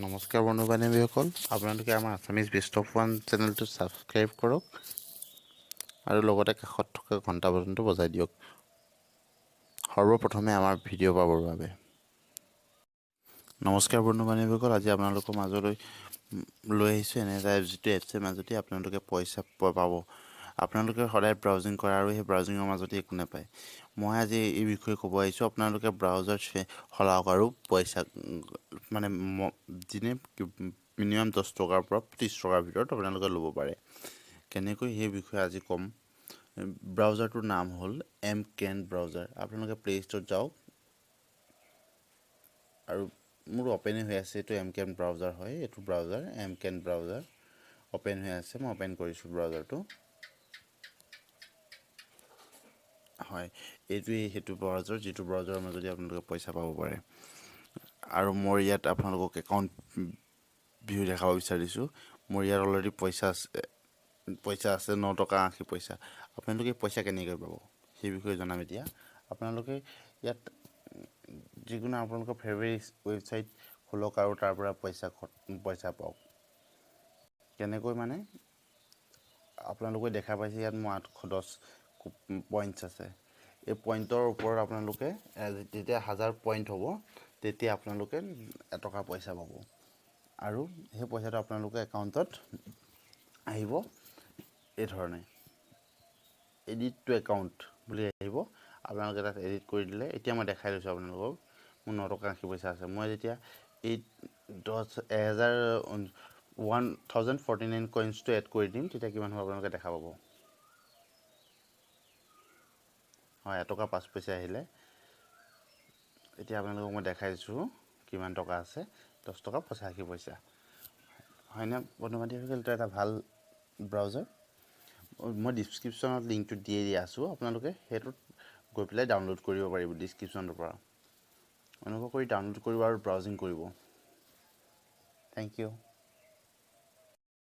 নমস্কাৰ বন্ধু বান্ধৱীসকল, আপোনালোকে আমাৰ আছামিজ বেষ্ট অফ ওৱান চেনেলটো ছাবস্ক্ৰাইব কৰক আৰু লগতে কাষত থকা ঘণ্টা বটনটো বজাই দিয়ক সৰ্বপ্ৰথমে আমাৰ ভিডিঅ' পাবৰ বাবে। নমস্কাৰ বন্ধু বান্ধৱীসকল, আজি আপোনালোকৰ মাজলৈ লৈ আহিছোঁ এনে এটা এপ, যিটো এপছৰ মাজতে আপোনালোকে পইচা পাব। আপোনালোকে সদায় ব্ৰাউজিং কৰে আৰু সেই ব্ৰাউজিঙৰ মাজতে একো নাপায়। মই আজি এই বিষয়ে ক'ব আহিছোঁ। আপোনালোকে ব্ৰাউজাৰ সলাওক আৰু পইচা মানে দিনে মিনিমাম 10 টকাৰ পৰা 30 টকাৰ ভিতৰত আপোনালোকে ল'ব পাৰে। কেনেকৈ সেই বিষয়ে আজি ক'ম। ব্ৰাউজাৰটোৰ নাম হ'ল MCAN ব্ৰাউজাৰ। আপোনালোকে প্লে ষ্ট'ৰত যাওক আৰু মোৰ অ'পেনে হৈ আছে, এইটো MCAN ব্ৰাউজাৰ হয়। এইটো ব্ৰাউজাৰ MCAN ব্ৰাউজাৰ অ'পেন হৈ আছে। মই অ'পেন কৰিছোঁ ব্ৰাউজাৰটো। হয়, এইটোৱেই সেইটো ব্ৰাউজাৰ, যিটো ব্ৰাউজাৰৰ মাজতে আপোনালোকে পইচা পাব পাৰে। আৰু মোৰ ইয়াত আপোনালোকক একাউণ্ট ভিউ দেখাব বিচাৰিছোঁ। মোৰ ইয়াত অলৰেডি পইচা আছে 9 টকা 80 পইচা। আপোনালোকে পইচা কেনেকৈ পাব সেই বিষয়ে জনাম এতিয়া। আপোনালোকে ইয়াত যিকোনো আপোনালোকৰ ফেভৰেট ৱেবছাইট খোলক আৰু তাৰ পৰা পইচা পাওক। কেনেকৈ মানে আপোনালোকে দেখা পাইছে ইয়াত মোৰ 810 পইণ্টছ আছে। এই পইণ্টৰ ওপৰত আপোনালোকে যেতিয়া 1000 পইণ্ট হ'ব, তেতিয়া আপোনালোকে এটকা পইচা পাব আৰু সেই পইচাটো আপোনালোকৰ একাউণ্টত আহিব এই ধৰণে। এডিট টু একাউণ্ট বুলি আহিব। আপোনালোকে তাত এডিট কৰি দিলে, এতিয়া মই দেখাই লৈছোঁ আপোনালোকক। মোৰ 9 টকা 80 পইচা আছে। মই যেতিয়া এই 1049 কইন্সটো এড কৰি দিম, তেতিয়া কিমান হ'ব আপোনালোকে দেখা পাব। হয়, 1 টকা 5 পইচা আহিলে। এতিয়া আপোনালোকক মই দেখাই দিছোঁ কিমান টকা আছে। 10 টকা 85 পইচা। হয়নে বন্ধু বান্ধৱীসকল? এইটো এটা ভাল ব্ৰাউজাৰ। মই ডিছক্ৰিপশ্যনত লিংকটো দি আছোঁ। আপোনালোকে সেইটোত গৈ পেলাই ডাউনলোড কৰিব পাৰিব ডিছক্ৰিপশ্যনৰ পৰা। অনুগ্ৰহ কৰি ডাউনলোড কৰিব আৰু ব্ৰাউজিং কৰিব। Thank U.